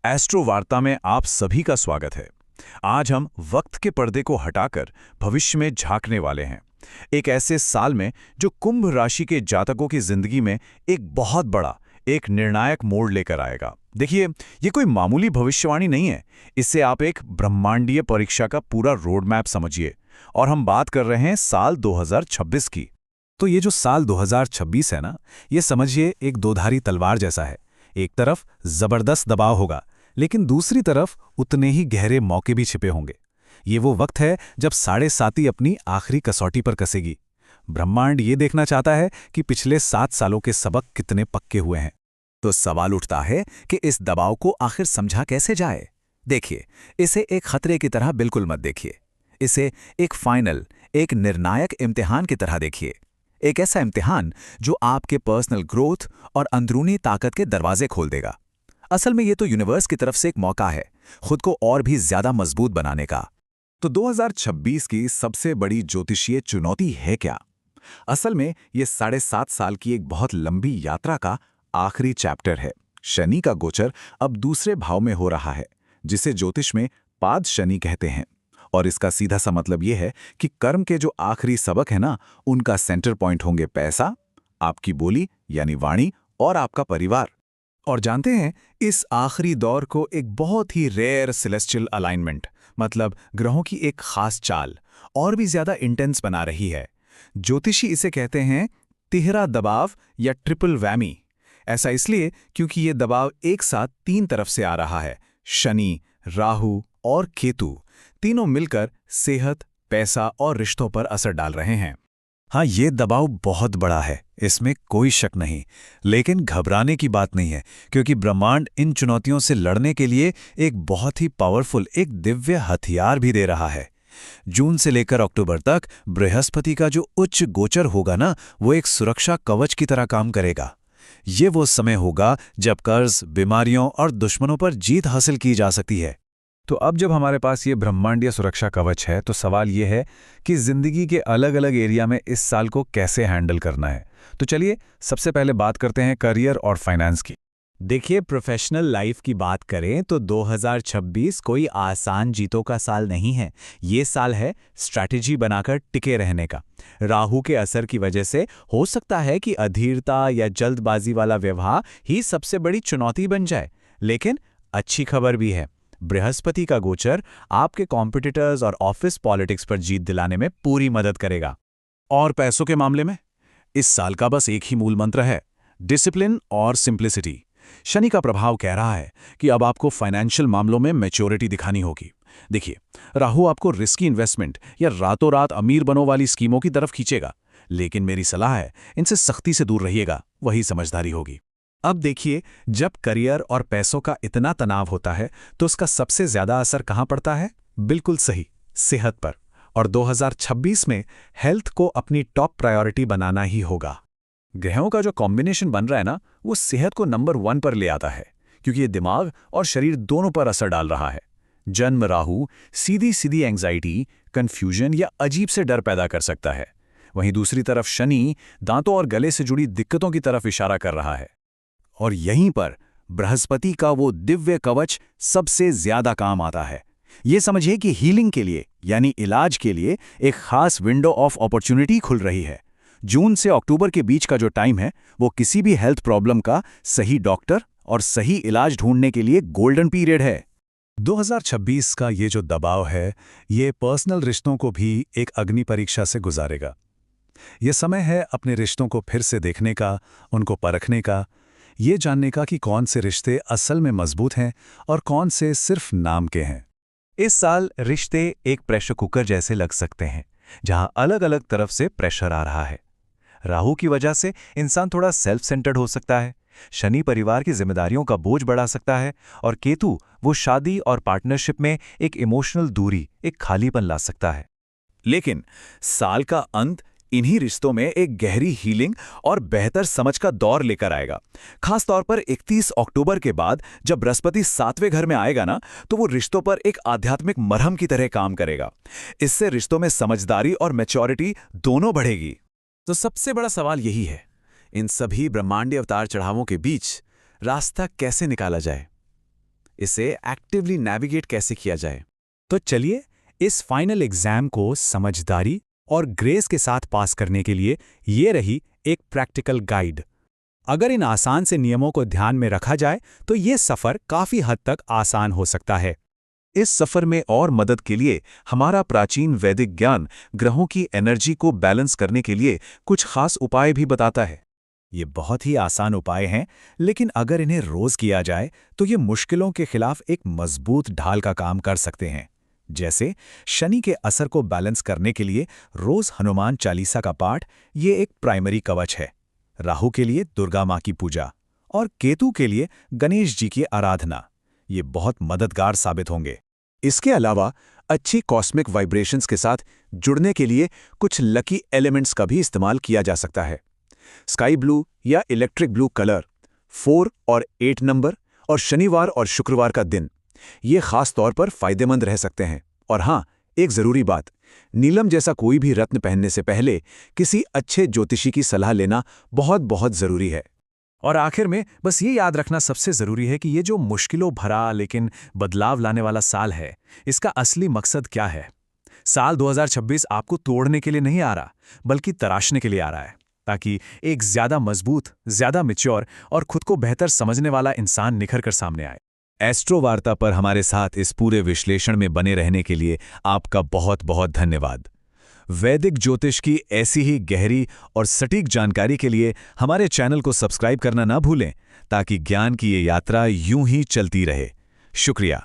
Astro वार्ता में आप सभी का स्वागत है। आज हम वक्त के पर्दे को हटाकर भविष्य में झांकने वाले हैं। एक ऐसे साल में जो कुंभ राशि के जातकों की जिंदगी में एक बहुत बड़ा, एक निर्णायक मोड़ लेकर आएगा। देखिए, ये कोई मामूली भविष्यवाणी नहीं है। इससे आप एक ब्रह्मांडीय परीक्षा का पूरा रोड मैप समझिए। और हम बात कर रहे हैं साल 2026 की। तो ये जो साल 2026 है ना, ये समझिए एक दोधारी तलवार जैसा है। एक तरफ जबरदस्त दबाव होगा, लेकिन दूसरी तरफ उतने ही गहरे मौके भी छिपे होंगे। ये वो वक्त है जब साढ़े साती अपनी आखिरी कसौटी पर कसेगी। ब्रह्मांड ये देखना चाहता है कि पिछले 7 सालों के सबक कितने पक्के हुए हैं। तो सवाल उठता है कि इस दबाव को आखिर समझा कैसे जाए। देखिए, इसे एक खतरे की तरह बिल्कुल मत देखिए। इसे एक फाइनल, एक निर्णायक इम्तिहान की तरह देखिए। एक ऐसा इम्तिहान जो आपके पर्सनल ग्रोथ और अंदरूनी ताकत के दरवाजे खोल देगा। असल में ये तो यूनिवर्स की तरफ से एक मौका है, खुद को और भी ज्यादा मजबूत बनाने का। तो 2026 की सबसे बड़ी ज्योतिषीय चुनौती है क्या? असल में ये 7.5 साल की एक बहुत लंबी यात्रा का आखिरी चैप्टर है। शनि का गोचर अब दूसरे भाव में हो रहा है, जिसे ज्योतिष में पाद शनि कहते हैं। और इसका सीधा सा मतलब ये है कि कर्म के जो आखिरी सबक है ना, उनका सेंटर पॉइंट होंगे पैसा, आपकी बोली यानी वाणी और आपका परिवार। और जानते हैं, इस आखिरी दौर को एक बहुत ही रेयर सेलेस्टियल अलाइनमेंट, मतलब ग्रहों की एक खास चाल, और भी ज्यादा इंटेंस बना रही है। ज्योतिषी इसे कहते हैं तिहरा दबाव या ट्रिपल वैमी। ऐसा इसलिए क्योंकि ये दबाव एक साथ 3 तरफ से आ रहा है। शनि, राहु और केतु तीनों मिलकर सेहत, पैसा और रिश्तों पर असर डाल रहे हैं। हाँ, ये दबाव बहुत बड़ा है, इसमें कोई शक नहीं। लेकिन घबराने की बात नहीं है, क्योंकि ब्रह्मांड इन चुनौतियों से लड़ने के लिए एक बहुत ही पावरफुल, एक दिव्य हथियार भी दे रहा है। जून से लेकर अक्टूबर तक बृहस्पति का जो उच्च गोचर होगा ना, वो एक सुरक्षा कवच की तरह काम करेगा। ये वो समय होगा जब कर्ज, बीमारियों और दुश्मनों पर जीत हासिल की जा सकती है। तो अब जब हमारे पास ये ब्रह्मांडीय सुरक्षा कवच है, तो सवाल ये है कि जिंदगी के अलग अलग एरिया में इस साल को कैसे हैंडल करना है। तो चलिए सबसे पहले बात करते हैं करियर और फाइनेंस की। देखिए, प्रोफेशनल लाइफ की बात करें तो 2026 कोई आसान जीतों का साल नहीं है। ये साल है स्ट्रैटेजी बनाकर टिके रहने का। राहु के असर की वजह से हो सकता है कि अधीरता या जल्दबाजी वाला व्यवहार ही सबसे बड़ी चुनौती बन जाए। लेकिन अच्छी खबर भी है, बृहस्पति का गोचर आपके कॉम्पिटिटर्स और ऑफिस पॉलिटिक्स पर जीत दिलाने में पूरी मदद करेगा। और पैसों के मामले में इस साल का बस एक ही मूल मंत्र है, डिसिप्लिन और सिंप्लिसिटी। शनि का प्रभाव कह रहा है कि अब आपको फाइनेंशियल मामलों में मैच्योरिटी दिखानी होगी। देखिए, राहु आपको रिस्की इन्वेस्टमेंट या रातों रात अमीर बनो वाली स्कीमों की तरफ खींचेगा, लेकिन मेरी सलाह है, इनसे सख्ती से दूर रहिएगा, वही समझदारी होगी। अब देखिए, जब करियर और पैसों का इतना तनाव होता है तो उसका सबसे ज्यादा असर कहाँ पड़ता है? बिल्कुल सही, सेहत पर। और 2026 में हेल्थ को अपनी टॉप प्रायोरिटी बनाना ही होगा। ग्रहों का जो कॉम्बिनेशन बन रहा है ना, वो सेहत को नंबर 1 पर ले आता है, क्योंकि ये दिमाग और शरीर दोनों पर असर डाल रहा है। जन्म राहु सीधी सीधी एंग्जाइटी, कंफ्यूजन या अजीब से डर पैदा कर सकता है। वहीं दूसरी तरफ शनि दांतों और गले से जुड़ी दिक्कतों की तरफ इशारा कर रहा है। और यहीं पर बृहस्पति का वो दिव्य कवच सबसे ज्यादा काम आता है। ये समझिए कि हीलिंग के लिए, यानी इलाज के लिए, एक खास विंडो ऑफ अपॉर्चुनिटी खुल रही है। जून से अक्टूबर के बीच का जो टाइम है, वो किसी भी हेल्थ प्रॉब्लम का सही डॉक्टर और सही इलाज ढूंढने के लिए गोल्डन पीरियड है। 2026 का ये जो दबाव है, ये पर्सनल रिश्तों को भी एक अग्नि परीक्षा से गुजारेगा। ये समय है अपने रिश्तों को फिर से देखने का, उनको परखने का, ये जानने का कि कौन से रिश्ते असल में मजबूत हैं और कौन से सिर्फ नाम के हैं। इस साल रिश्ते एक प्रेशर कुकर जैसे लग सकते हैं, जहां अलग अलग तरफ से प्रेशर आ रहा है। राहु की वजह से इंसान थोड़ा सेल्फ सेंटर्ड हो सकता है। शनि परिवार की जिम्मेदारियों का बोझ बढ़ा सकता है। और केतु वो शादी और पार्टनरशिप में एक इमोशनल दूरी, एक खालीपन ला सकता है। लेकिन साल का अंत इन्हीं रिश्तों में एक गहरी हीलिंग और बेहतर समझ का दौर लेकर आएगा। खास तौर पर 31 अक्टूबर के बाद जब बृहस्पति 7वें घर में आएगा ना, तो वो रिश्तों पर एक आध्यात्मिक मरहम की तरह काम करेगा। इससे रिश्तों में समझदारी और मैच्योरिटी दोनों बढ़ेगी। तो सबसे बड़ा सवाल यही है, इन सभी ब्रह्मांडीय अवतार चढ़ावों के बीच रास्ता कैसे निकाला जाए? इसे एक्टिवली नेविगेट कैसे किया जाए। तो चलिए इस फाइनल एग्जाम को समझदारी और ग्रेस के साथ पास करने के लिए ये रही एक प्रैक्टिकल गाइड। अगर इन आसान से नियमों को ध्यान में रखा जाए तो ये सफ़र काफ़ी हद तक आसान हो सकता है। इस सफर में और मदद के लिए हमारा प्राचीन वैदिक ज्ञान ग्रहों की एनर्जी को बैलेंस करने के लिए कुछ खास उपाय भी बताता है। ये बहुत ही आसान उपाय हैं, लेकिन अगर इन्हें रोज किया जाए तो ये मुश्किलों के खिलाफ एक मजबूत ढाल का काम कर सकते हैं। जैसे शनि के असर को बैलेंस करने के लिए रोज हनुमान चालीसा का पाठ, ये एक प्राइमरी कवच है। राहु के लिए दुर्गा माँ की पूजा और केतु के लिए गणेश जी की आराधना, ये बहुत मददगार साबित होंगे। इसके अलावा अच्छी कॉस्मिक वाइब्रेशंस के साथ जुड़ने के लिए कुछ लकी एलिमेंट्स का भी इस्तेमाल किया जा सकता है। स्काई ब्लू या इलेक्ट्रिक ब्लू कलर, 4 और 8 नंबर और शनिवार और शुक्रवार का दिन, ये खास तौर पर फायदेमंद रह सकते हैं। और हाँ, एक ज़रूरी बात, नीलम जैसा कोई भी रत्न पहनने से पहले किसी अच्छे ज्योतिषी की सलाह लेना बहुत बहुत ज़रूरी है। और आखिर में बस ये याद रखना सबसे ज़रूरी है कि ये जो मुश्किलों भरा लेकिन बदलाव लाने वाला साल है, इसका असली मकसद क्या है। साल 2026 आपको तोड़ने के लिए नहीं आ रहा, बल्कि तराशने के लिए आ रहा है, ताकि एक ज़्यादा मजबूत, ज़्यादा मैच्योर और खुद को बेहतर समझने वाला इंसान निखर कर सामने आए। एस्ट्रो वार्ता पर हमारे साथ इस पूरे विश्लेषण में बने रहने के लिए आपका बहुत बहुत धन्यवाद। वैदिक ज्योतिष की ऐसी ही गहरी और सटीक जानकारी के लिए हमारे चैनल को सब्सक्राइब करना ना भूलें, ताकि ज्ञान की ये यात्रा यूं ही चलती रहे। शुक्रिया।